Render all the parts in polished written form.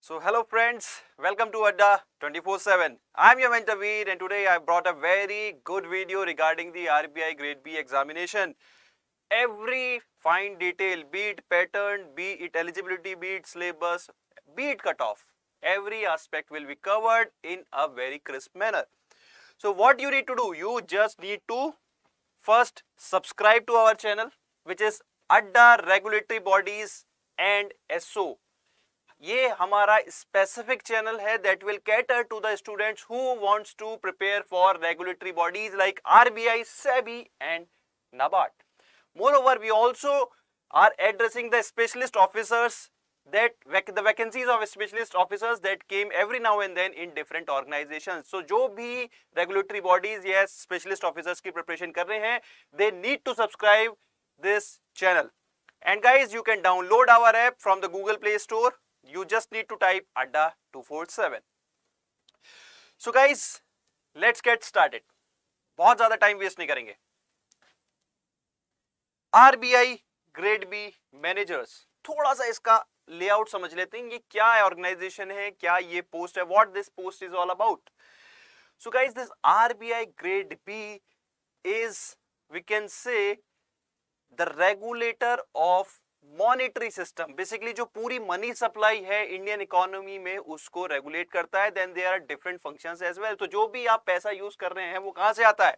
So hello friends, welcome to Adda 24/7. I'm your mentor Veer and today I brought a very good video regarding the RBI Grade B examination. Every fine detail, be it pattern, be it eligibility, be it syllabus, be it cutoff, every aspect will be covered in a very crisp manner. So what you need to do, you just need to first subscribe to our channel which is Adda Regulatory Bodies and SO. ये हमारा specific channel है that will cater to the students who wants to prepare for regulatory bodies like RBI, SEBI and NABARD. Moreover, we also are addressing the specialist officers the vacancies of specialist officers that came every now and then in different organizations. So जो भी regulatory bodies या specialist officers की preparation कर रहे हैं, they need to subscribe this channel. And guys, you can download our app from the Google Play Store. You just need to type Adda 247. So guys, let's get started. बहुत ज्यादा time waste नहीं करेंगे. RBI grade B managers, थोड़ा सा इसका layout समझ लेते हैं. ये क्या ऑर्गेनाइजेशन है, क्या ये पोस्ट है, what this post is all about. So guys, this RBI grade B is, we can say, the regulator of monetary system. Basically जो पूरी मनी सप्लाई है इंडियन इकोनॉमी में उसको रेगुलेट करता है. Then there are different functions as well. तो जो भी आप पैसा यूज कर रहे हैं वो कहां से आता है,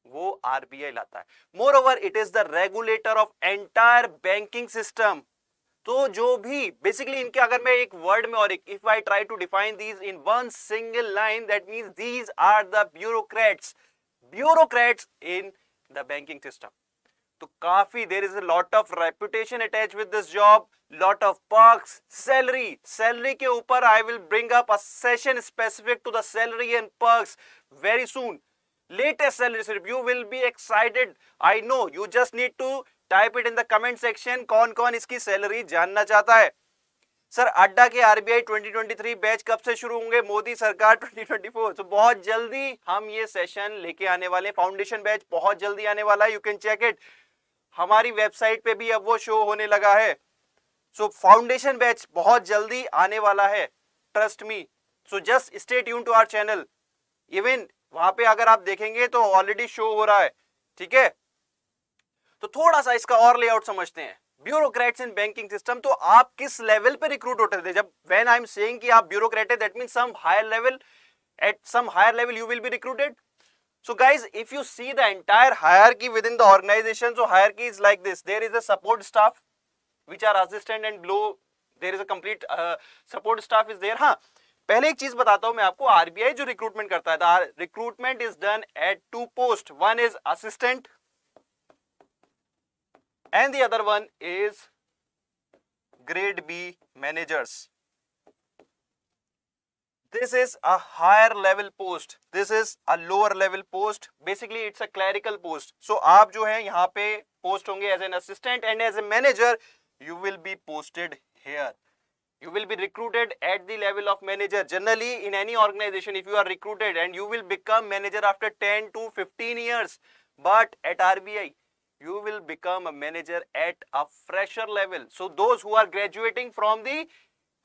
वो आरबीआई लाता है. More over it is the regulator of entire banking system. तो जो भी बेसिकली इनके, अगर मैं एक वर्ड में और एक, if I try to define these in one single line, that means these are the bureaucrats in the banking system. तो काफी there is a lot of reputation attach with this job, lot of perks. Salary के ऊपर I will bring up a session specific to the salary and perks very soon. Latest salary slip, you will be excited. I know. You just need to type it in the comment section. कौन कौन इसकी salary जानना चाहता है. Sir, अड्डा के RBI 2023 batch कब से शुरू होंगे? मोदी सरकार 2024. तो बहुत जल्दी हम ये सेशन लेके आने वाले. फाउंडेशन बैच बहुत जल्दी आने वाला है. You can check it. हमारी वेबसाइट पे भी अब वो शो होने लगा है. सो फाउंडेशन बैच बहुत जल्दी आने वाला है. Trust me. So just stay tune to our channel. Even वहां पे अगर आप देखेंगे तो ऑलरेडी शो हो रहा है. ठीक है, तो थोड़ा सा इसका और लेआउट समझते हैं. Bureaucrats in banking system. तो आप किस लेवल पे रिक्रूट होते थे? जब व्हेन आई एम सेइंग कि आप ब्यूरोक्रेट है, that means some higher level, at some higher level you will be recruited. So guys, if you see the entire hierarchy within the organization, so hierarchy is like this. There is a support staff which are assistant and below there is a complete support staff is there. हाँ, पहले एक चीज बताता हूं मैं आपको. RBI जो recruitment करता है, the recruitment is done at two post. One is assistant and the other one is grade B managers. This is a higher level post. This is a lower level post. Basically, it's a clerical post. So, आप जो है यहाँ पे post होंगे as an assistant and as a manager, you will be posted here. You will be recruited at the level of manager. Generally, in any organization, if you are recruited and you will become manager after 10 to 15 years, but at RBI, you will become a manager at a fresher level. So, those who are graduating from the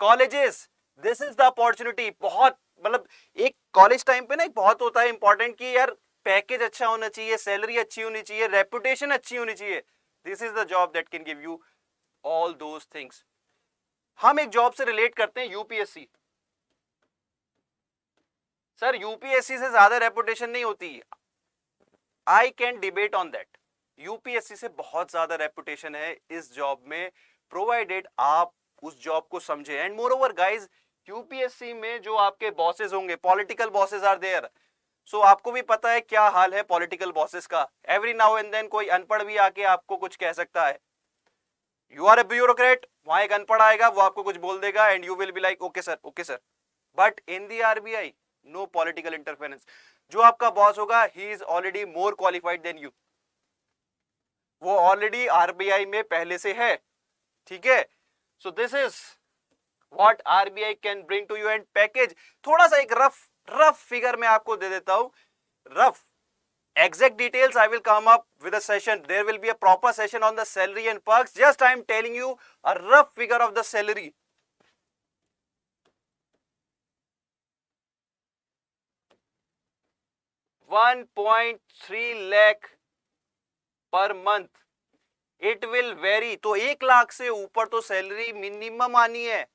colleges, this is the opportunity. बहुत, मतलब एक college time पे ना एक बहुत होता है important कि यार पैकेज अच्छा होना चाहिए, सैलरी अच्छी होनी चाहिए, रेपुटेशन अच्छी होनी चाहिए. This is the job that can give you all those things. हम एक जॉब से रिलेट करते हैं यूपीएससी. सर, यूपीएससी से ज्यादा रेपुटेशन नहीं होती. I can debate on that. UPSC से बहुत ज्यादा रेपुटेशन है इस जॉब में, प्रोवाइडेड आप उस जॉब को समझे. And more over guys, UPSC में जो आपके बॉसेस होंगे, पॉलिटिकल बॉसेस आर देयर. सो आपको भी पता है क्या हाल है पॉलिटिकल बॉसेस का. एवरी नाउ एंड देन कोई अनपढ़ भी आके आपको कुछ कह सकता है. यू आर ए ब्यूरोक्रेट, वहां एक अनपढ़ आएगा, वो आपको कुछ बोल देगा and you will be like okay sir, okay sir. But in the RBI, no political interference. जो आपका बॉस होगा, he is already more qualified than you. वो ऑलरेडी आरबीआई में पहले से है. ठीक है. So this is what RBI can bring to you and package. थोड़ा सा एक रफ फिगर मैं आपको दे देता हूं. Rough exact details I will come up with a session. There will be a proper session on the salary and perks. Just I am telling you a rough figure of the salary. 1.3 lakh per month. It will very. तो 1 लाख से ऊपर तो salary minimum आनी है,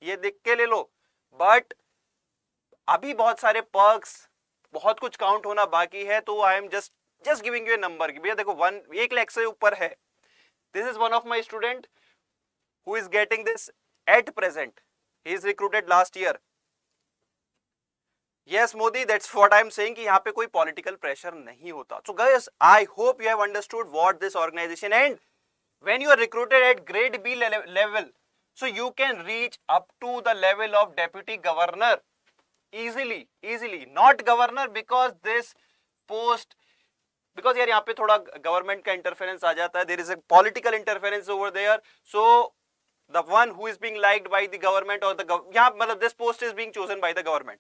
ये देख के ले लो. बट अभी बहुत सारे पर्क्स, बहुत कुछ काउंट होना बाकी है. तो I am just giving U A number कि भैया देखो 1 लाख से ऊपर है. This is one of my student who is getting this at present. He is recruited last year. Yes, Modi, that's what I'm saying कि यहाँ पे कोई political pressure नहीं होता. So guys, I hope you have understood what this organization, and when you are recruited at grade B level, so you can reach up to the level of deputy governor easily. Not governor because this post, because यार यहाँ पे थोड़ा government का interference आ जाता है. There is a political interference over there. So the one who is being liked by the government or the यहाँ मतलब this post is being chosen by the government.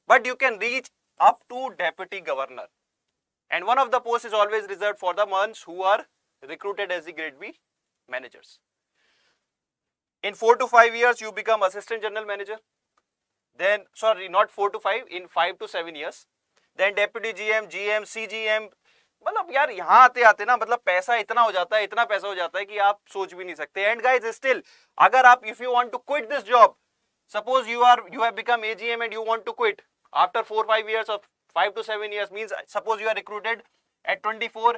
But you can reach up to deputy governor, and one of the posts is always reserved for the ones who are recruited as the grade B managers. In 4 to 5 years you become assistant general manager, then sorry not 4 to 5, in 5 to 7 years, then deputy GM, GM, CGM. मतलब यार यहाँ आते आते ना मतलब पैसा इतना हो जाता है, इतना पैसा हो जाता है कि आप सोच भी नहीं सकते. And guys, still अगर आप if you want to quit this job, suppose you have become AGM and you want to quit after 4-5 years or 5 to 7 years, means suppose you are recruited at 24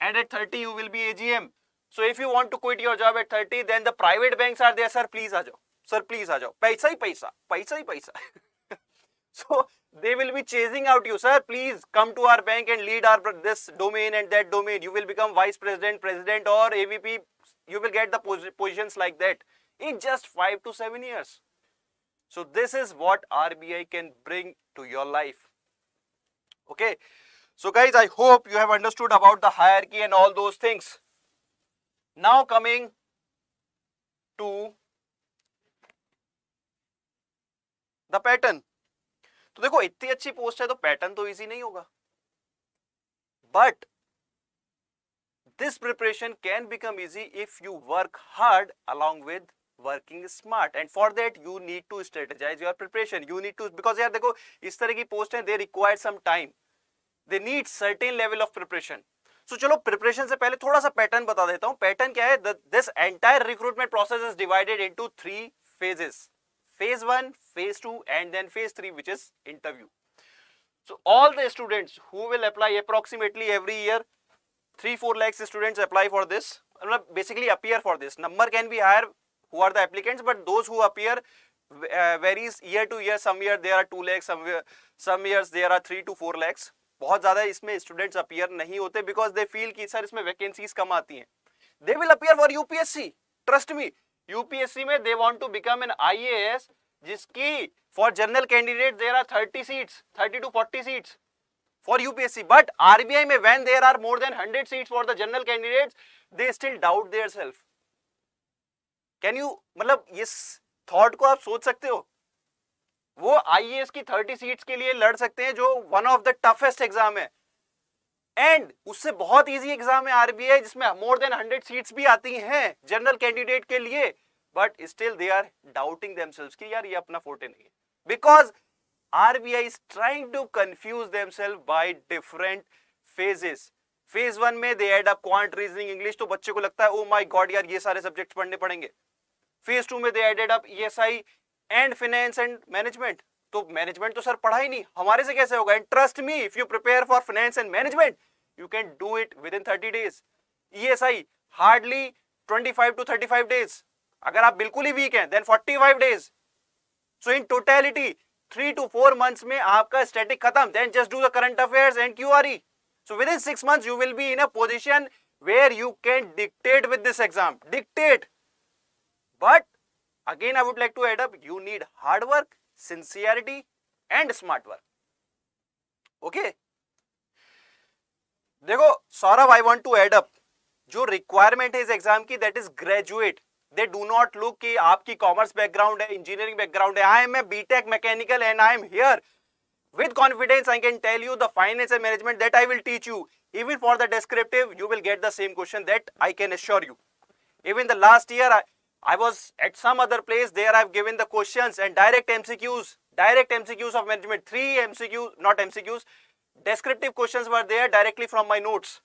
and at 30 you will be AGM. So if you want to quit your job at 30, then the private banks are there. Sir please आ जाओ, sir please आ जाओ, पैसा ही पैसा, पैसा ही पैसा. So they will be chasing out you. Sir please come to our bank and lead our this domain and that domain. You will become vice president, president or AVP. You will get the positions like that in just 5 to 7 years. So this is what RBI can bring to your life. Okay. So guys, I hope you have understood about the hierarchy and all those things. Now coming to the pattern. तो देखो इतनी अच्छी post है तो pattern तो easy नहीं होगा. But this preparation can become easy if you work hard along with working smart, and for that you need to strategize your preparation. You need to, because यार देखो इस तरह की पोस्ट है, they require some time, they need certain level of preparation. So चलो preparation से पहले थोड़ा सा पैटर्न बता देता हूं. पैटर्न क्या है? This entire recruitment process is divided into 3 phases. Phase 1, phase 2 and then phase 3, which is interview. So all the students who will apply, approximately every year 3-4 lakhs students apply for this, basically appear for this. Number can be higher who are the applicants, but those who appear varies year to year. Some year there are 2 lakhs, some years there are 3 to 4 lakhs. बहुत ज्यादा इसमें students appear नहीं होते because they feel कि sir इसमें vacancies कम आती हैं. They will appear for UPSC. Trust me, UPSC में they want to become an IAS, जिसकी for general candidate there are 30 seats, 30 to 40 seats for UPSC. But RBI में when there are more than 100 seats for the general candidates, they still doubt their self. Can you, मतलब इस thought को आप सोच सकते हो? वो आईएएस की 30 सीट्स के लिए लड़ सकते हैं जो one of the toughest exam है, एंड उससे बहुत इजी एग्जाम है आरबीआई जिसमें मोर देन 100 सीट्स भी आती हैं जनरल कैंडिडेट के लिए, but still they are doubting themselves कि यार ये अपना फोर्टे नहीं है, because RBI is trying to confuse themselves by different phases. Phase 1 में they add up quant, reasoning, English, तो बच्चे को लगता है oh my god यार ये सारे सब्जेक्ट्स पढ़ने पड़ेंगे. Phase 2 में they added up ESI and finance and management, तो मैनेजमेंट तो सर पढ़ा ही नहीं, हमारे से कैसे होगा? And trust me, if you prepare for finance and management, you can do it within 30 days. ESI hardly 25 to 35 days. अगर आप बिल्कुल ही वीक हैं then 45 days. So in totality 3 to 4 months में आपका स्टैटिक खत्म. Then just do the current affairs and QRE. So within 6 months you will be in a position where you can dictate with this exam. Dictate. But again I would like to add up, you need hard work, sincerity and smart work. Okay. देखो Saurabh, I want to add up जो requirement है इस exam की, that is graduate. They do not look कि आपकी commerce background है, engineering background है. I am a BTech mechanical and I am here with confidence. I can tell you the finance and management that I will teach you. Even for the descriptive you will get the same question, that I can assure you. Even the last year I was at some other place, there I have given the questions and direct MCQs of management, 3 MCQs, not MCQs, descriptive questions were there directly from my notes.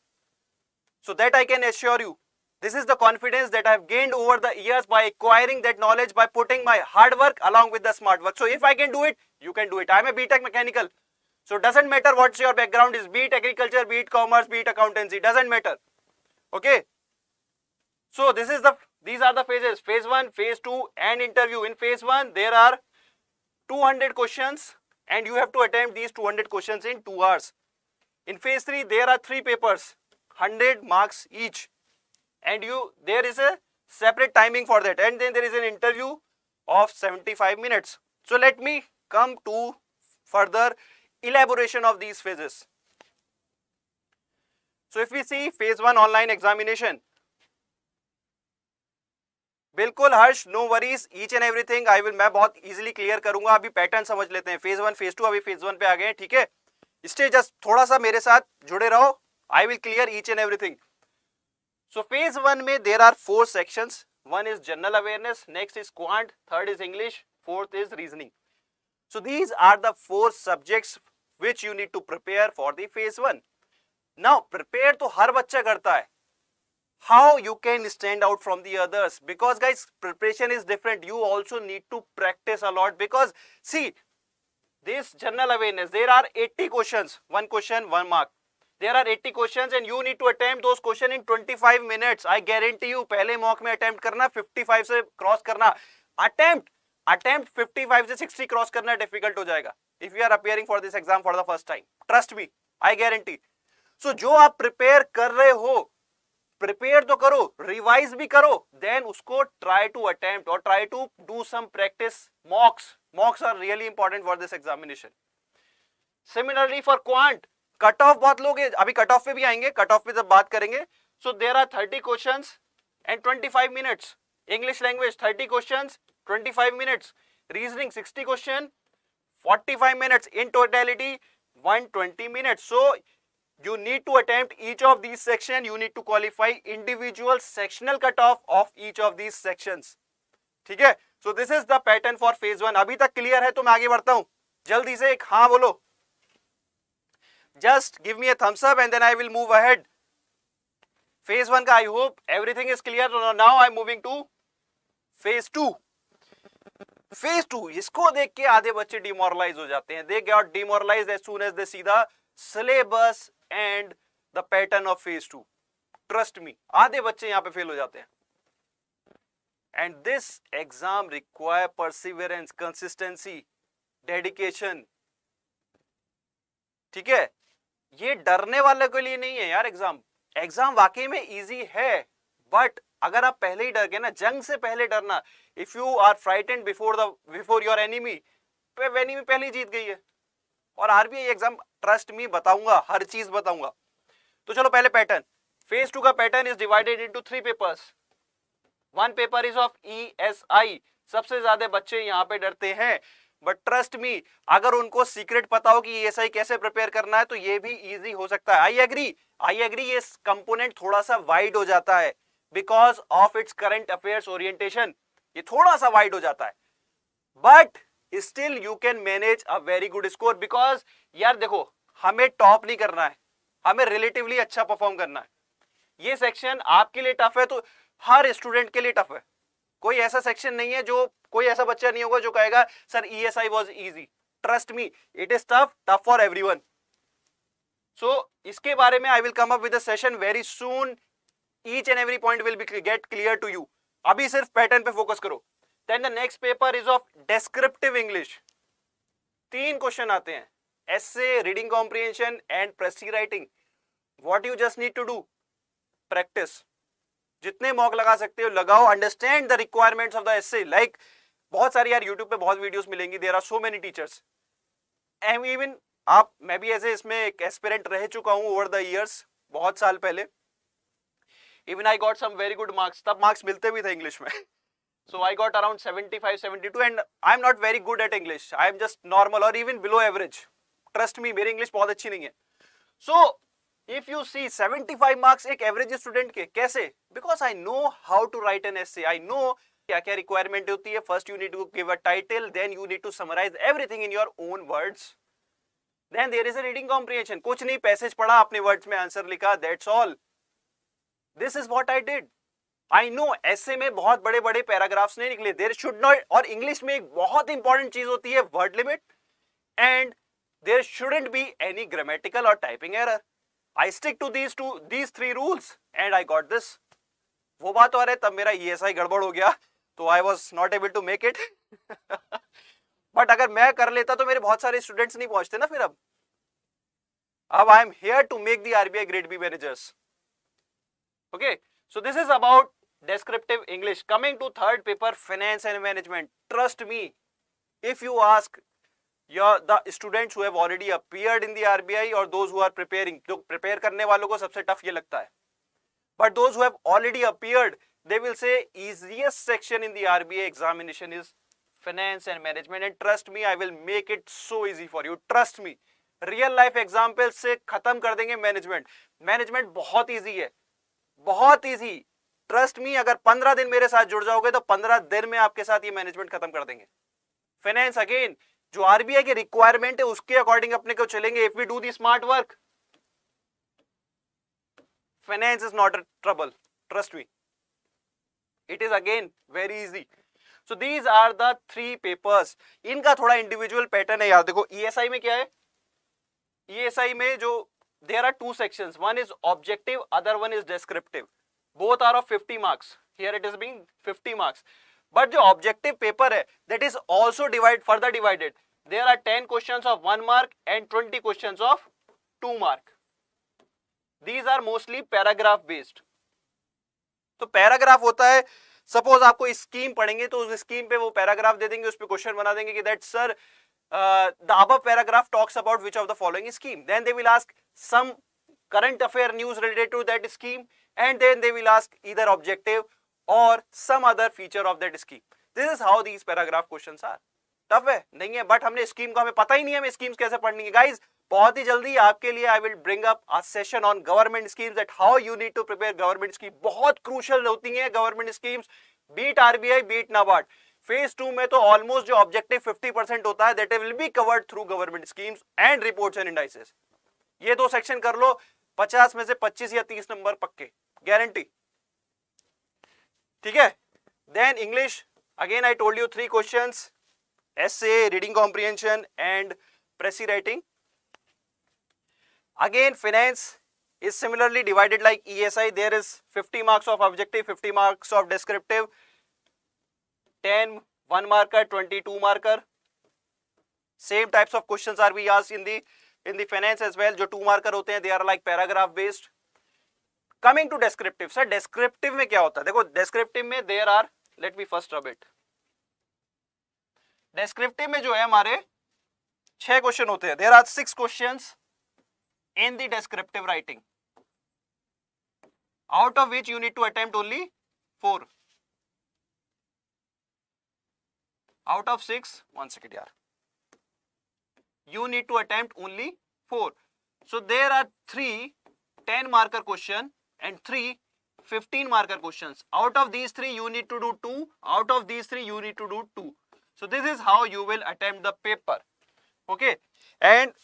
So that I can assure you, this is the confidence that I have gained over the years by acquiring that knowledge, by putting my hard work along with the smart work. So if I can do it, you can do it. I am a BTech mechanical. So it doesn't matter what your background is, be it agriculture, be it commerce, be it accountancy, doesn't matter. Okay. So these are the phases, phase 1, phase 2 and interview. In phase 1, there are 200 questions and you have to attempt these 200 questions in 2 hours. In phase 3, there are 3 papers, 100 marks each. And there is a separate timing for that. And then there is an interview of 75 minutes. So let me come to further elaboration of these phases. So if we see phase 1 online examination, बिल्कुल Harsh, no worries, each and everything मैं बहुत easily clear करूंगा. अभी pattern समझ लेते हैं. Phase 1 phase 2, अभी phase 1 पे आ गए हैं. ठीक है, इसलिए जस्ट थोड़ा सा मेरे साथ जुड़े रहो. I will clear each and everything. So phase 1 में there are 4 sections. 1 is general awareness, next is quant, third is English, fourth is reasoning. So these are the 4 subjects which you need to prepare for the phase 1. Now prepare तो हर बच्चा करता है. How you can stand out from the others? Because guys, preparation is different. You also need to practice a lot, because see, this general awareness, there are 80 questions, 1 question 1 mark. There are 80 questions and you need to attempt those questions in 25 minutes. I guarantee you, पहले mock में attempt करना, 55 से cross करना, attempt 55 से 60 cross करना difficult हो जाएगा if you are appearing for this exam for the first time. Trust me, I guarantee. So जो आप prepare कर रहे हो, प्रिपेयर तो करो, रिवाइज भी करो, देन उसको ट्राई टू अटेम्प्ट और try to do some practice mocks are really important for this examination. Similarly for quant, cut off बहुत लोग अभी कट ऑफ पे भी आएंगे, कट ऑफ पे जब बात करेंगे. So there are 30 questions and 25 minutes. English language 30 questions 25 minutes. Reasoning 60 question 45 minutes. In totality 120 minutes. So you need to attempt each of these sections. You need to qualify individual sectional cutoff of each of these sections. ठीक है, so this is the pattern for phase 1. अभी तक clear है तो मैं आगे बढ़ता हूं. जल्दी से एक हाँ बोलो. Just give me a thumbs up and then I will move ahead. phase 1 का I hope everything is clear. Now I'm moving to phase 2. phase 2, इसको देख के आधे बच्चे डिमोरलाइज हो जाते हैं. They got demoralized as soon as they see the syllabus and the pattern of phase 2. Trust me, आधे बच्चे यहां पे फेल हो जाते हैं. And this exam require perseverance, consistency, dedication. ठीक है, ये डरने वाले के लिए नहीं है यार. एग्जाम वाकई में इजी है, बट अगर आप पहले ही डर गए ना, जंग से पहले डरना, if you are frightened before your enemy, enemy पहले ही जीत गई है. और आरबीआई एग्जाम, ट्रस्ट मी, बताऊंगा, हर चीज बताऊंगा. तो चलो पहले पैटर्न. फेज 2 का pattern is divided into 3 papers. 1 paper is of ESI. सबसे ज्यादा बच्चे यहाँ पे डरते हैं, बट ट्रस्ट मी, अगर उनको सीक्रेट पता हो कि ESI कैसे प्रिपेयर करना है तो ये भी इजी हो सकता है. आई एग्री ये कंपोनेंट थोड़ा सा वाइड हो जाता है because of its current affairs orientation. ये थोड़ा सा वाइड हो जाता है, but still you can manage a very good score. Because यार देखो, हमें टॉप नहीं करना है, हमें रिलेटिवली अच्छा परफॉर्म करना है. ये सेक्शन आपके लिए टफ है तो हर स्टूडेंट के लिए टफ है. कोई ऐसा सेक्शन नहीं है जो, कोई ऐसा बच्चा नहीं होगा जो कहेगा sir ESI was easy. Trust me, it is tough for everyone. So इसके बारे में I will come up with a session very soon. Each and every point will be get clear to you. अभी सिर्फ pattern पे focus करो. Then the next paper is of descriptive English. 3 question आते हैं, essay, reading comprehension and pressy writing. What you just need to do? Practice. जितने mock लगा सकते हो लगाओ. Understand the requirements of the essay. Like बहुत सारी यार YouTube पे बहुत वीडियोस मिलेंगी. There are so many teachers. And even मैं भी ऐसे इसमें एक एस्पिरेंट रह चुका हूँ over the years, बहुत साल पहले. Even I got some very good marks. तब मार्क्स मिलते भी थे इंग्लिश में. So I got around 75, 72 and I'm not very good at English. I am just normal or even below average. Trust me, मेरी English बहुत अच्छी नहीं है. So if you see 75 marks एक एवरेज स्टूडेंट के, कैसे? Because I know how to write an essay. I know क्या क्या रिक्वायरमेंट होती है. First you need to give a title, then you need to summarize everything in your own words. Then there is a reading comprehension, कुछ नहीं, passage पढ़ा, अपने words में answer लिखा, that's all. This is what I did. I know ऐसे में बहुत बड़े बड़े पैराग्राफ्स नहीं निकले, देयर शुड नॉट, और इंग्लिश में एक बहुत इंपॉर्टेंट चीज होती है word limit, and there shouldn't be any grammatical और typing error. I stick to these three rules and I got this. वो बात हो रहा है तब मेरा ESI गड़बड़ हो गया, तो I was not able to make it. But अगर मैं कर लेता तो मेरे बहुत सारे स्टूडेंट्स नहीं पहुंचते ना फिर. अब I am here to make the RBI grade B managers. Okay, so this is about descriptive English. Coming to third paper, finance and management. Trust me, if you ask the students who have already appeared in the RBI or those who are preparing, जो prepare करने वालों को सबसे tough ये लगता है, but those who have already appeared, they will say easiest section in the RBI examination is finance and management, and trust me, I will make it so easy for you. Trust me, real life examples से खत्म कर देंगे management बहुत easy है, बहुत easy. Trust me, अगर 15 दिन मेरे साथ जुड़ जाओगे तो 15 दिन में आपके साथ ये मैनेजमेंट खत्म कर देंगे. फाइनेंस अगेन, जो आरबीआई की रिक्वायरमेंट है उसके अकॉर्डिंग अपने को चलेंगे. If we do the smart work, finance is not a trouble, trust me, it is again very easy. So these are the 3 papers. इनका थोड़ा इंडिविजुअल पैटर्न है यार. देखो ईएसआई में क्या है, ईएसआई में जो there are 2 sections, one is objective, other one is descriptive. Both are of 50 marks. Here it is being 50 marks. But जो objective paper है, that is also further divided. There are 10 questions of 1 mark and 20 questions of 2 mark. These are mostly paragraph based. तो paragraph होता है, suppose आपको scheme पढ़ेंगे तो उस scheme पे वो पैराग्राफ दे देंगे, उस पे क्वेश्चन बना देंगे कि that sir the above paragraph talks about which of the following scheme. Then they will ask some current affair news related to that scheme, and then they will ask either objective or some other feature of that scheme. This is how these paragraph questions are. Tough है नहीं है, but हमने scheme का हमें पता ही नहीं है हमें स्कीम्स कैसे पढ़नी है. गाइज बहुत ही जल्दी आपके लिए I will bring up a session on government schemes, that how you need to prepare government scheme. बहुत क्रूशियल होती है government schemes, be it RBI be it NABARD. Phase 2 में तो ऑलमोस्ट जो ऑब्जेक्टिव 50% होता है that will be covered through government schemes and reports and indices. ये 2 section कर लो, 50 में से 25 या 30 नंबर पक्के, गारंटी. ठीक है. Then English, again I told you 3 questions, essay, reading comprehension and Pressy writing. Again finance is similarly divided like ESI. There is 50 marks of objective, 50 marks of descriptive, 10 1 marker, 22 marker. Same types of questions are be asked in the finance as well. जो 2 marker होते हैं they are like paragraph based. Coming to descriptive, sir descriptive में क्या होता है? देखो descriptive में there are, let me first rub it. Descriptive में जो है हमारे 6 क्वेश्चन होते हैं. There are 6 questions in the descriptive writing, out of which you need to attempt only 4. Out of 6, 1 second यार, you need to attempt only 4. So there are 3 10 marker question and 3 15 marker questions. Out of these 3 you need to do 2, out of these 3 you need to do 2. So this is how you will attempt the paper. Okay, and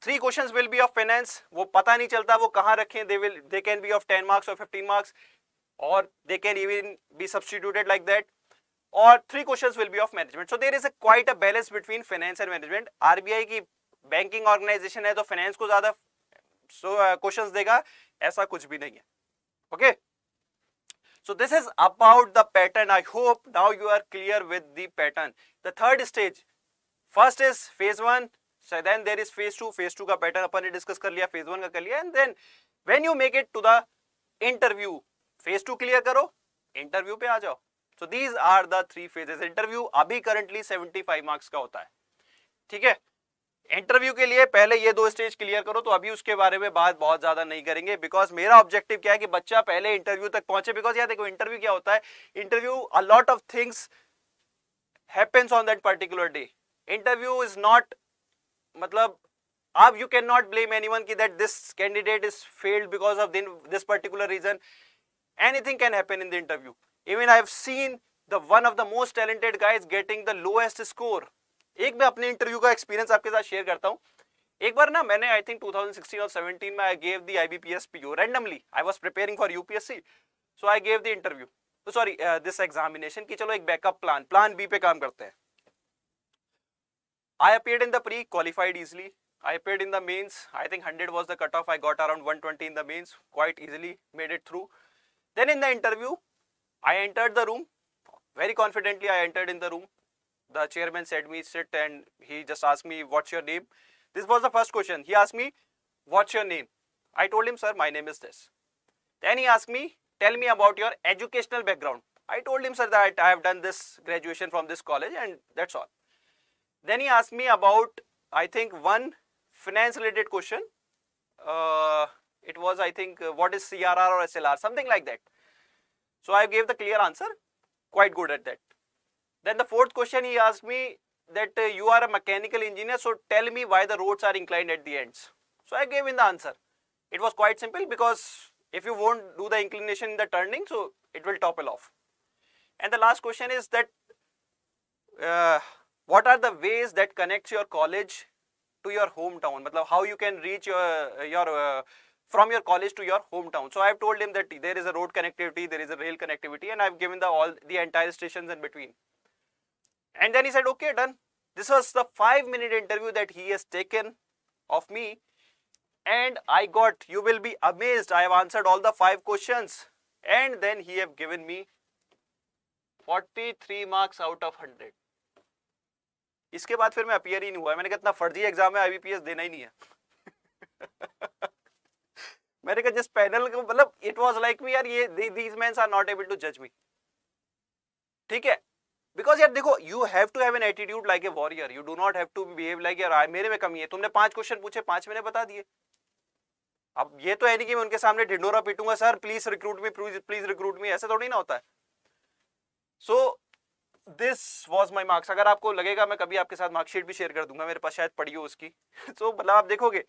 3 questions will be of finance. वो पता नहीं चलता वो कहाँ रखें. They can be of 10 marks or 15 marks, or they can even be substituted like that. Or 3 questions will be of management. So there is quite a balance between finance and management. RBI की banking organisation है तो finance को ज्यादा questions देगा, ऐसा कुछ भी नहीं है. Okay. So this is about the pattern. I hope now you are clear with the pattern. The third stage, first is phase 1, so then there is phase 2. Phase 2 का pattern अपन ने discuss कर लिया, phase 1 का कर लिया, and then when you make it to the interview, phase 2 clear करो, interview पे आ जाओ. So these are the 3 phases. Interview अभी currently 75 marks का होता है. ठीक है. इंटरव्यू के लिए पहले ये 2 स्टेज क्लियर करो, तो अभी उसके बारे में बात बहुत ज्यादा नहीं करेंगे, बिकॉज मेरा ऑब्जेक्टिव क्या है कि बच्चा पहले इंटरव्यू तक पहुंचे. बिकॉज यार देखो इंटरव्यू क्या होता है, interview a lot of things happens on that particular day. Interview is not, मतलब आप you can not blame anyone कि that this candidate is failed because of this particular reason. Anything can happen in the interview. Even I have seen the one of the most talented guys getting the lowest score. एक मैं अपने interview का experience आपके साथ share करता हूं. एक बार ना मैंने आई थिंक 2016 और 17 में I gave the IBPS PO randomly, I was preparing for UPSC, so I gave the interview, तो सॉरी दिस एग्जामिनेशन कि चलो एक बैकअप प्लान बी पे काम करते हैं. I appeared in the pre, qualified easily. I appeared in the mains. I think 100 was the cutoff. I got around 120 in the mains, quite easily made it through. Then in the interview, I entered the room. Very confidently, I entered in the room. The chairman said me sit, and he just asked me, "What's your name?" This was the first question. He asked me, "What's your name?" I told him, "Sir, my name is this." Then he asked me, "Tell me about your educational background." I told him, "Sir, that I have done this graduation from this college, and that's all." Then he asked me about, I think, one finance related question. It was, I think, what is CRR or SLR, something like that. So I gave the clear answer, quite good at that. Then the fourth question he asked me that you are a mechanical engineer, so tell me why the roads are inclined at the ends. So I gave him the answer. It was quite simple, because if you won't do the inclination in the turning, so it will topple off. And the last question is that what are the ways that connects your college to your hometown? Matlab, how you can reach your from your college to your hometown. So I have told him that there is a road connectivity, there is a rail connectivity, and I have given the entire stations in between. And then he said, "Okay, done." This was the 5-minute interview that he has taken of me, and I got, you will be amazed, I have answered all the 5 questions, and then he have given me 43 marks out of 100. इसके बाद फिर मैं appear ही नहीं हुआ. मैंने कहा इतना फर्जी एग्जाम है, IBPS देना ही नहीं है. मैंने कहा जिस पैनल को, मतलब इट वाज लाइक मी, यार ये these mains are not able to जज मी. ठीक है, बिकॉज यार देखो, you have to have an attitude like a warrior. You do not have to behave like यार मेरे में कमी है. तुमने 5 क्वेश्चन पूछे, 5 मैंने बता दिए. अब ये तो है नहीं कि मैं उनके सामने ढिंडोरा पीटूंगा, sir please recruit me, please recruit me, ऐसा थोड़ी ना होता है. So this was my marks. अगर आपको लगेगा मैं कभी आपके साथ मार्कशीट भी शेयर कर दूंगा, मेरे पास शायद पड़ी हो उसकी. तो मतलब आप देखोगे,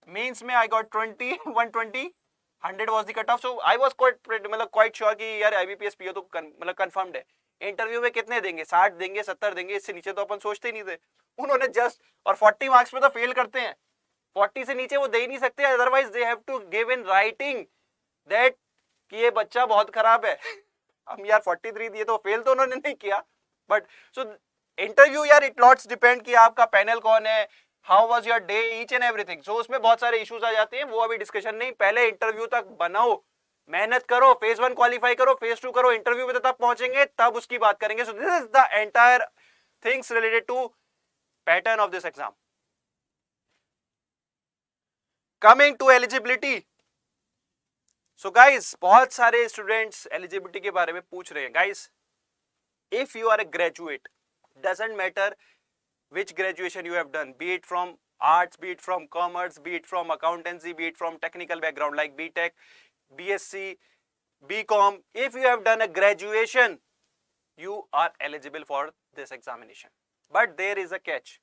मेंस में I got 20, 120, 100 was the cutoff. So I was quite sure कि यार IBPS PO तो मतलब कंफर्म्ड है. इंटरव्यू में कितने देंगे, 60 देंगे, 70 देंगे, इससे नीचे तो अपन सोचते ही नहीं थे. उन्होंने जस्ट, और 40 मार्क्स पे तो फेल करते हैं, 40 से नीचे वो दे ही नहीं सकते, otherwise they have to give in writing that कि ये बच्चा बहुत खराब है. हम यार 43 दिए, तो फेल तो उन्होंने नहीं किया. बट सो इंटरव्यू यार, इट लॉट्स डिपेंड कि आपका पैनल कौन है, how was your day, each and everything. So उसमें बहुत सारे इश्यूज आ जाते हैं, वो अभी डिस्कशन नहीं. पहले इंटरव्यू तक बनाओ, मेहनत करो, फेज 1 क्वालिफाई करो, फेज 2 करो, इंटरव्यू में तब पहुंचेंगे, तब उसकी बात करेंगे. So this is the entire things related to pattern of this exam. Coming to eligibility. So guys, बहुत सारे स्टूडेंट्स एलिजिबिलिटी के बारे में पूछ रहे हैं. Guys, if you are a graduate, doesn't matter which graduation you have done, be it from arts, be it from commerce, be it from accountancy, be it from technical background like BTech, BSc, BCom, if you have done a graduation, you are eligible for this examination. But there is a catch.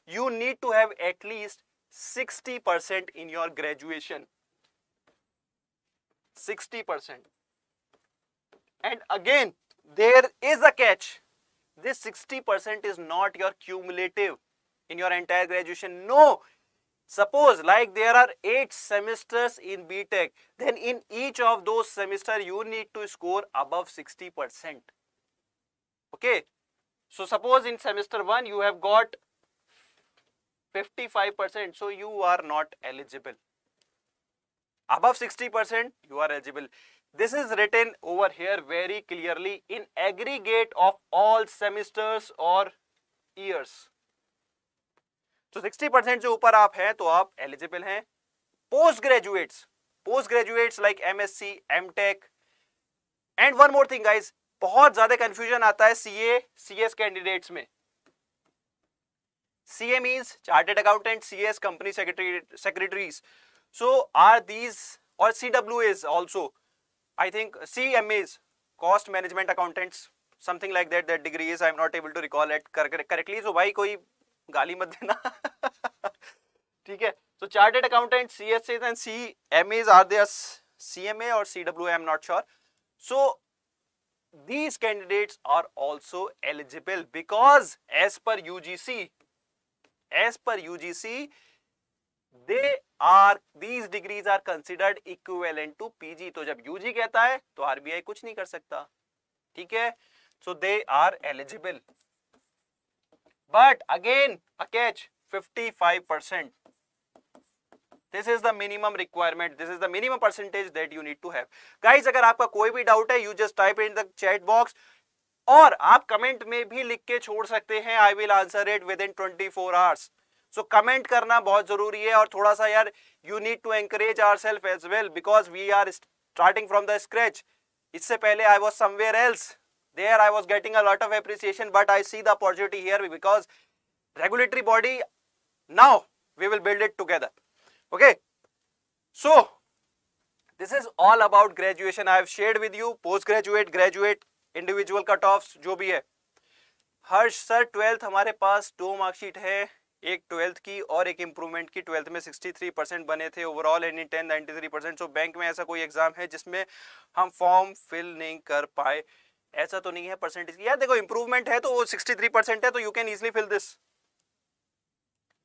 You need to have at least 60% in your graduation. 60%. And again, there is a catch. This 60% is not your cumulative in your entire graduation. No. Suppose like there are 8 semesters in BTech, then in each of those semesters you need to score above 60%. Okay. So suppose in semester 1 you have got 55%, so you are not eligible. Above 60% you are eligible. This is written over here very clearly in aggregate of all semesters or years. So 60% से ऊपर आप हैं तो आप eligible हैं. Post graduates like MSc, MTech, and one more thing guys, बहुत ज़्यादा confusion आता है CA, CS candidates में. CA means Chartered Accountant, CS Company Secretaries. So are these, or CWAs also, I think CMAs, Cost Management Accountants, something like that, that degree is, I am not able to recall it correctly. So भाई कोई गाली मत देना. ठीक है. So Chartered Accountants, CSAs and CMAs, are there CMA or CWA, I am not sure. So these candidates are also eligible because as per UGC, these degrees are considered equivalent to PG. तो जब UG कहता है तो RBI कुछ नहीं कर सकता, ठीक है. So they are eligible, but again a catch, 55%. This is the minimum requirement. This is the minimum percentage that you need to have. Guys, अगर आपका कोई भी डाउट है, you just type in the chat box, और आप comment में भी लिख के छोड़ सकते हैं. I will answer it within 24 hours. So comment करना बहुत जरूरी है, और थोड़ा सा यार you need to encourage ourselves as well, because we are starting from the scratch. इससे पहले I was somewhere else. There I was getting a lot of appreciation, but I see the opportunity here because regulatory body. Now we will build it together. Okay. So this is all about graduation. I have shared with you postgraduate, graduate, individual cutoffs जो भी है. हर्ष sir 12th हमारे पास 2 marksheet है, एक 12th की और एक improvement की. 12th में 63% बने थे overall, and in 10 93%. So bank में ऐसा कोई एग्जाम है जिसमें हम फॉर्म फिल नहीं कर पाए? ऐसा तो नहीं है परसेंटेज की. यार देखो इम्प्रूवमेंट है तो वो 63% है, तो you can easily fill this,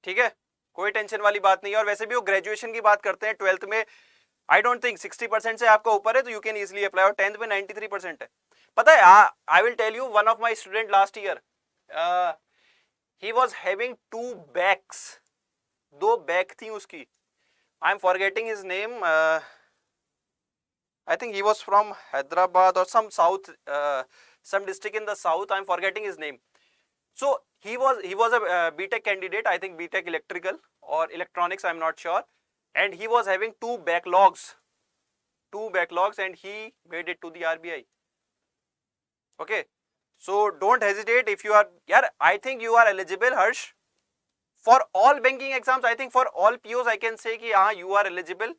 ठीक है, कोई टेंशन वाली बात नहीं है. और वैसे भी वो ग्रेजुएशन की बात करते हैं, 12th में आई डोंट थिंक 60% से आपका ऊपर है तो यू कैन इजिली अप्लाई. और 10th में 93% है. पता है, I will tell you, one of my student last year he was having 2 backs, 2 back थी उसकी. I am forgetting his name. I think he was from Hyderabad or some south, some district in the south. I am forgetting his name. So he was a BTech candidate. I think BTech electrical or electronics. I am not sure. And he was having 2 backlogs, and he made it to the RBI. Okay. So don't hesitate if you are, yeah, I think you are eligible, Harsh, for all banking exams. I think for all POs I can say कि हाँ you are eligible,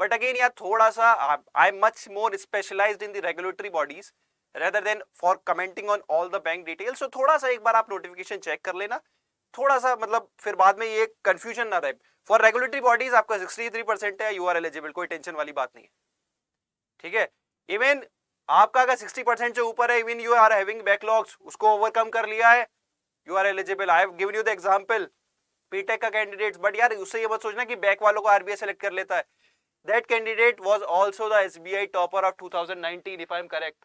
but again यार थोड़ा सा I am much more specialized in the regulatory bodies rather than for commenting on all the bank details. So थोड़ा सा एक बार आप notification check कर लेना, थोड़ा सा मतलब फिर बाद में ये कंफ्यूजन ना रहे. फॉर रेगुलेटरी बॉडीज आपका 63% है, यू आर एलिजिबल, कोई टेंशन वाली बात नहीं है, ठीक है. इवन आपका अगर 60% से ऊपर है, even you are having backlogs, उसको ओवरकम कर लिया है, you are eligible. I have given you the example BTech का कैंडिडेट्स. बट यार उससे ये मत सोचना कि बैक वालों को आरबीआई सेलेक्ट कर लेता है. That candidate was also the SBI topper of 2019 if I am correct.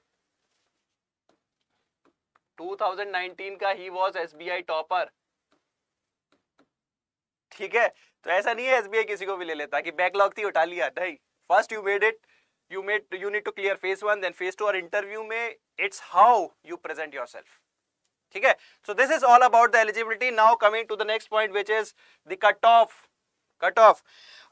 2019 का ही वाज एसबीआई टॉपर, ठीक है. तो ऐसा नहीं है एसबीआई किसी को भी ले लेता कि बैकलॉग थी उठा लिया, नहीं. First you made it, you need to clear phase 1, then phase 2 और interview में it's how you present yourself, ठीक है. So this is all about the eligibility. Now coming to the next point which is the cutoff.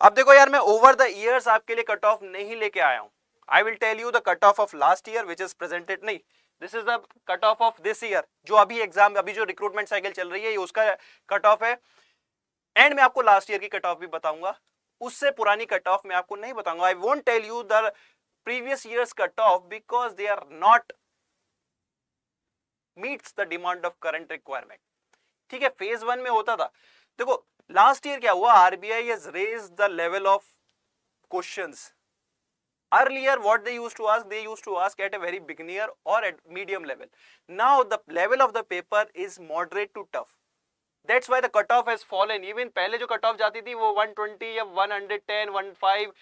अब देखो यार मैं over the years आपके लिए cutoff नहीं लेके आया हूँ. I will tell you the cutoff of last year which is presented, नहीं, this is the cutoff of this year. जो अभी एग्जाम, अभी जो रिक्रूटमेंट साइकिल चल रही है ये उसका cutoff है. एंड मैं आपको लास्ट ईयर की cutoff भी बताऊंगा, उससे पुरानी कट ऑफ मैं आपको नहीं बताऊंगा. I won't tell you the previous years cut off because they are not meets the demand of current requirement, ठीक है. फेज 1 में होता था, देखो लास्ट ईयर क्या हुआ, RBI has raised the level of questions. Earlier what they used to ask, they used to ask at a very beginner और at medium level. Now the level of the paper is moderate to tough. That's why the cutoff has fallen. Even पहले जो cutoff जाती थी वो 120 या 110, 15,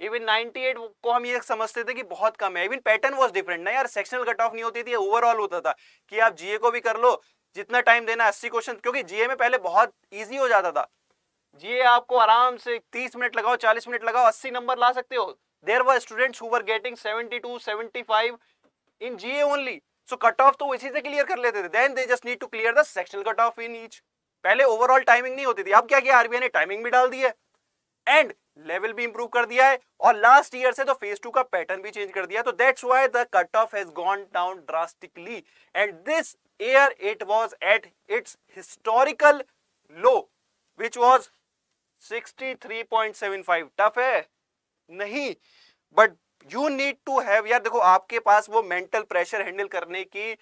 even 98 को हम ये समझते थे कि बहुत कम है. Even pattern was different ना यार, सेक्शनल cutoff नहीं होती थी, ओवरऑल होता था कि आप जीए को भी कर लो, जितना टाइम देना 80 क्वेश्चन, क्योंकि जीए में पहले बहुत इजी हो जाता था. जीए आपको आराम से 30 मिनट लगाओ, 40 मिनट लगाओ, 80 नंबर ला सकते हो. There were students who were getting 72, 75 in GA only. So cutoff तो इसी से क्लियर कर लेते थे. Then they just need to clear the sectional cutoff in each. पहले ओवरऑल टाइमिंग नहीं होती थी, अब क्या किया आरबीआई ने, टाइमिंग भी डाल दी है एंड लेवल भी इंप्रूव कर दिया है, और लास्ट ईयर से तो फेज 2 का पैटर्न भी चेंज कर दिया. तो that's why the cut off has gone down drastically, and this year it was at its historical low which was 63.75. Tough है नहीं, but you need to have, यार देखो आपके पास वो मेंटल प्रेशर हैंडल करने की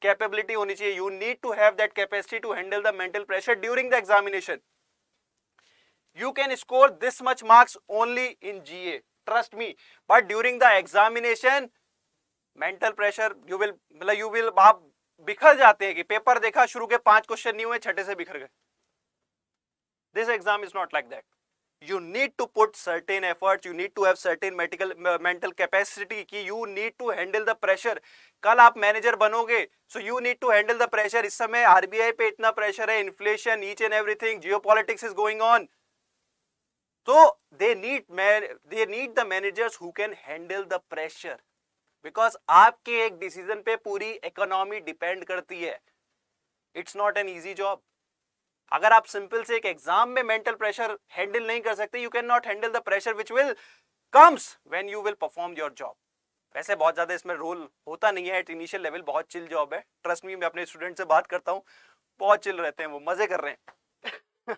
कैपेबिलिटी होनी चाहिए. You need to have that capacity to handle the mental pressure during the examination. You can score this much marks only in GA, trust me, but during the examination mental pressure you will आप बिखर जाते हैं कि paper देखा, शुरू के 5 question नहीं हुए, छठे से बिखर गए. This exam is not like that. you need to put certain efforts, you need to have certain mental capacity कि you need to handle the pressure. कल आप मैनेजर बनोगे, so you need to handle the pressure. इस समय RBI पे इतना pressure है, inflation, each and everything, geopolitics is going on. So they need the managers who can handle the pressure, because आपके एक डिसीजन पे पूरी इकोनॉमी डिपेंड करती है. It's not an easy job. अगर आप सिंपल से एक एग्जाम में मेंटल प्रेशर हैंडल नहीं कर सकते, you can not handle the pressure which will comes when you will perform your job. वैसे बहुत ज्यादा इसमें रोल होता नहीं है एट इनिशियल लेवल, बहुत चिल जॉब है, ट्रस्ट मी. मैं अपने स्टूडेंट से बात करता हूँ, बहुत चिल रहते हैं, वो मजे कर रहे हैं.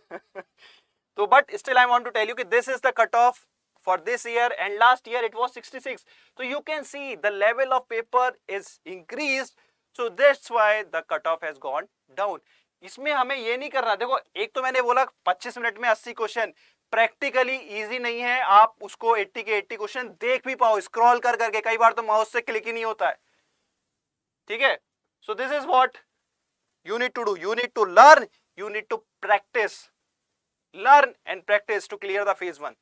तो but still I want to tell you कि this is the cut off for this year, and last year it was 66. So you can see the level of paper is increased, so that's why the cutoff has gone down. इसमें हमें ये नहीं करना. देखो, एक तो मैंने बोला 25 मिनट में 80 क्वेश्चन, प्रैक्टिकली इजी नहीं है. आप उसको 80 के 80 क्वेश्चन देख भी पाओ स्क्रॉल कर करके, कई बार तो माउस से क्लिक ही नहीं होता है. ठीक है, so this is what you need to do. You need to learn, you need to practice, learn and practice to clear the phase 1.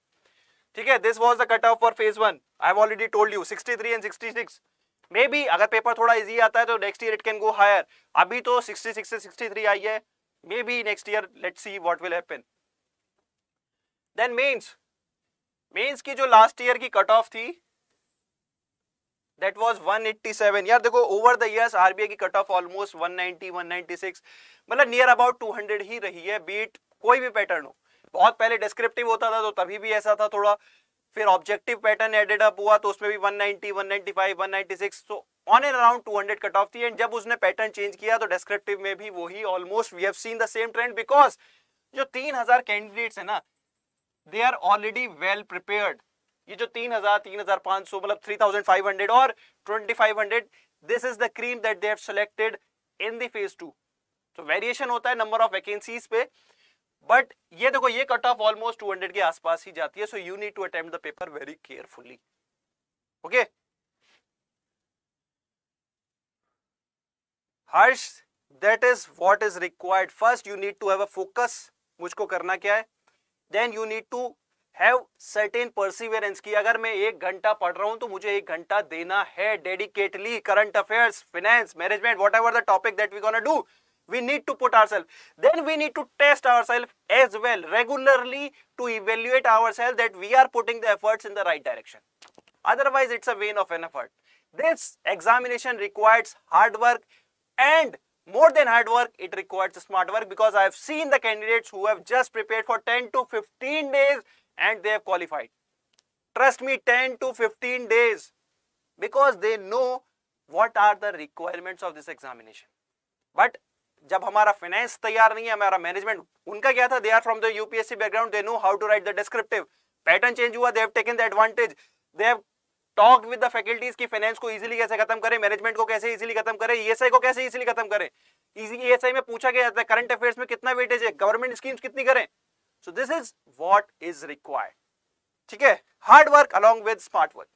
ठीक है, this was the cut off for phase 1. I have already told you 63 and 66. Maybe अगर paper थोड़ा easy आता है तो next year it can go higher. अभी तो 66 से 63 आई है. May be next year, let's see what will happen. Then mains की जो लास्ट ईयर की कट ऑफ थी दैट वाज 187. यार देखो, ओवर द इयर्स आरबीआई की कट ऑफ ऑलमोस्ट 190 196, मतलब नियर अबाउट 200 ही रही है, बीट कोई भी पैटर्न हो. बहुत पहले डिस्क्रिप्टिव होता था तो तभी भी ऐसा था थोड़ा, फिर ऑब्जेक्टिव पैटर्न एडेड अप हुआ तो उसमें भी 190 195 196, तो on and around 200 cut off थी. एंड जब उसने पैटर्न चेंज किया तो डिस्क्रिप्टिव में भी वही almost we have seen the same trend, because जो 3000 कैंडिडेट्स है ना, they are already well prepared. ये जो 3000 3500 मतलब 3500 और 2500, this is the cream that they have selected in the phase 2. तो वेरिएशन होता है नंबर ऑफ वैकेंसीज पे, बट ये देखो, ये कट ऑफ ऑलमोस्ट 200 के आसपास ही जाती है. So you need to attempt the paper very carefully. Okay Harsh, that is what is required. First you need to have a focus. मुझको करना क्या है? Then you need to have certain perseverance की अगर मैं 1 घंटा पढ़ रहा हूं तो मुझे 1 घंटा देना है dedicatedly. Current affairs, finance, management, whatever the topic that we gonna do, we need to put ourselves. Then we need to test ourselves as well regularly to evaluate ourselves that we are putting the efforts in the right direction. Otherwise it's a vain of an effort. This examination requires hard work, and more than hard work, it requires smart work, because I have seen the candidates who have just prepared for 10 to 15 days and they have qualified. Trust me, 10 to 15 days, because they know what are the requirements of this examination. But जब हमारा finance तैयार नहीं है, हमारा management, उनका क्या था, they are from the UPSC background, they know how to write the descriptive. Pattern change हुआ, they have taken the advantage, they have talked with the faculties की फाइनेंस को इजीली कैसे खत्म करें, मैनेजमेंट को कैसे इजीली खत्म करें, ईएसआई को कैसे इजीली खत्म करें. ईएसआई में पूछा गया जाता है करंट अफेयर्स में कितना वेटेज है, गवर्नमेंट स्कीम्स कितनी करें. सो this is what is required. ठीक है, hard work along with smart work.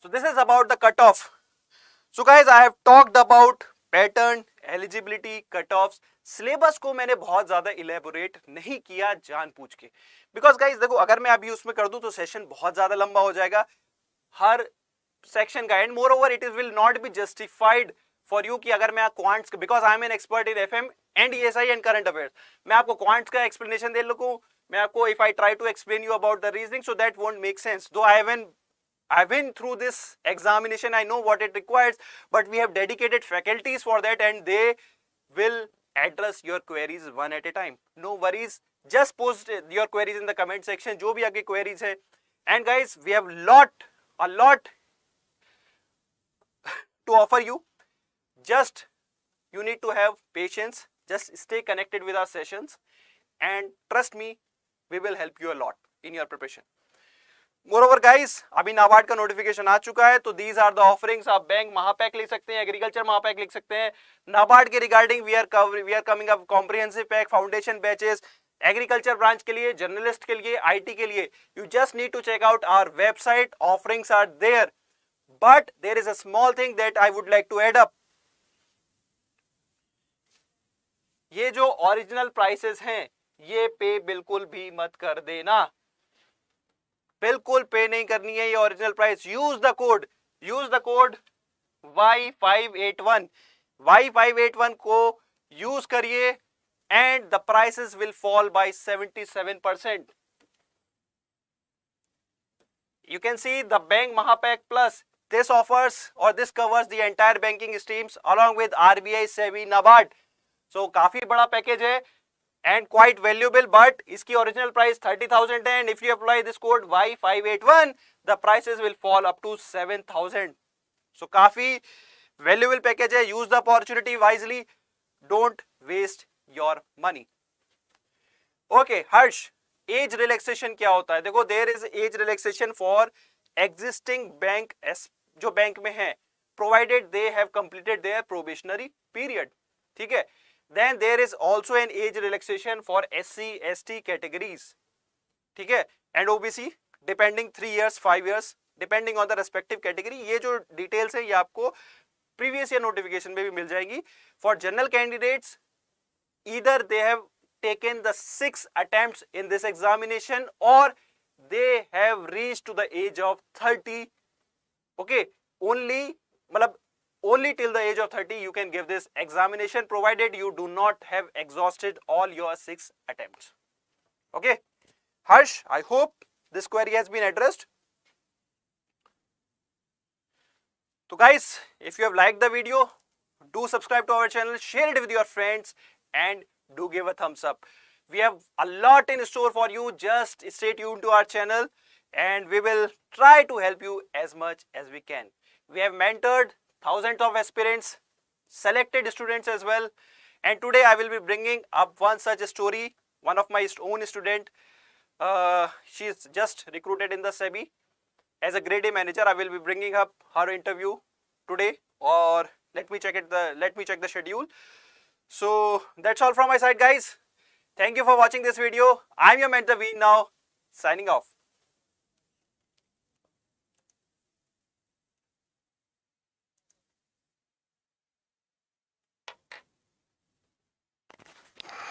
So this is about the cutoff. So guys, I have talked about pattern, eligibility, cut offs. Syllabus को मैंने बहुत ज्यादा elaborate नहीं किया जानबूझ के, बिकॉज गाइस देखो, अगर मैं अभी उसमें कर दूं तो सेशन बहुत ज्यादा लंबा हो जाएगा हर सेक्शन का. And moreover it will not be justified for you कि अगर मैं quants, because I am an expert in FM and ESI and current affairs, मैं आपको क्वांट्स का एक्सप्लेनेशन दे लूं, मैं आपको if I try to explain you about the reasoning, so that won't make sense. Though I've been through this examination, I know what it requires, but we have dedicated faculties for that and they will address your queries one at a time. No worries, just post your queries in the comment section, जो भी आपकी queries है. And guys, we have a lot to offer you. Just you need to have patience, just stay connected with our sessions and trust me, we will help you a lot in your preparation. Moreover guys, अभी नाबार्ड का notification आ चुका है, तो these are the offerings. आप bank महापैक लिख सकते हैं, agriculture महापैक लिख सकते हैं. नाबार्ड के regarding we are coming up comprehensive pack, foundation batches, agriculture branch के लिए, जर्नलिस्ट के लिए, आईटी के लिए. You just need to check out our website, offerings are there. But there is a small thing that I would like to add up. ये जो original prices हैं, ये पे बिल्कुल भी मत कर देना, बिल्कुल पे नहीं करनी है ये original price. Use the code Y581, Y581 को यूज करिए and the prices will fall bye 77%. You can see the Bank Mahapack Plus. This offers or this covers the entire banking streams along with RBI, SEBI, NABARD. So काफी बड़ा package है and quite valuable, but इसकी original price 30,000 है and if you apply this code Y581 the prices will fall up to 7,000. So काफी valuable package है. Use the opportunity wisely. Don't waste your money. Okay, Harsh, age relaxation क्या होता है? देखो, there is age relaxation for existing bank जो bank में है, provided they have completed their probationary period. ठीक है. Then there is also an age relaxation for SC ST categories. ठीक है. And OBC depending 3 years 5 years depending on the respective category. ये जो details है ये आपको प्रीवियस ईयर नोटिफिकेशन में भी मिल जाएगी. For general candidates either they have taken the 6 attempts in this examination or they have reached to the age of 30. Okay, only till the age of 30 you can give this examination, provided you do not have exhausted all your 6 attempts. Okay, Harsh, I hope this query has been addressed. So guys, if you have liked the video, do subscribe to our channel, share it with your friends and do give a thumbs up. We have a lot in store for you. Just stay tuned to our channel and we will try to help you as much as we can. We have mentored thousands of aspirants, selected students as well, and today I will be bringing up one such story. One of my own student, she is just recruited in the SEBI as a grade A manager. I will be bringing up her interview today, or let me check the schedule. So that's all from my side, guys. Thank you for watching this video. I'm your mentor V now, signing off.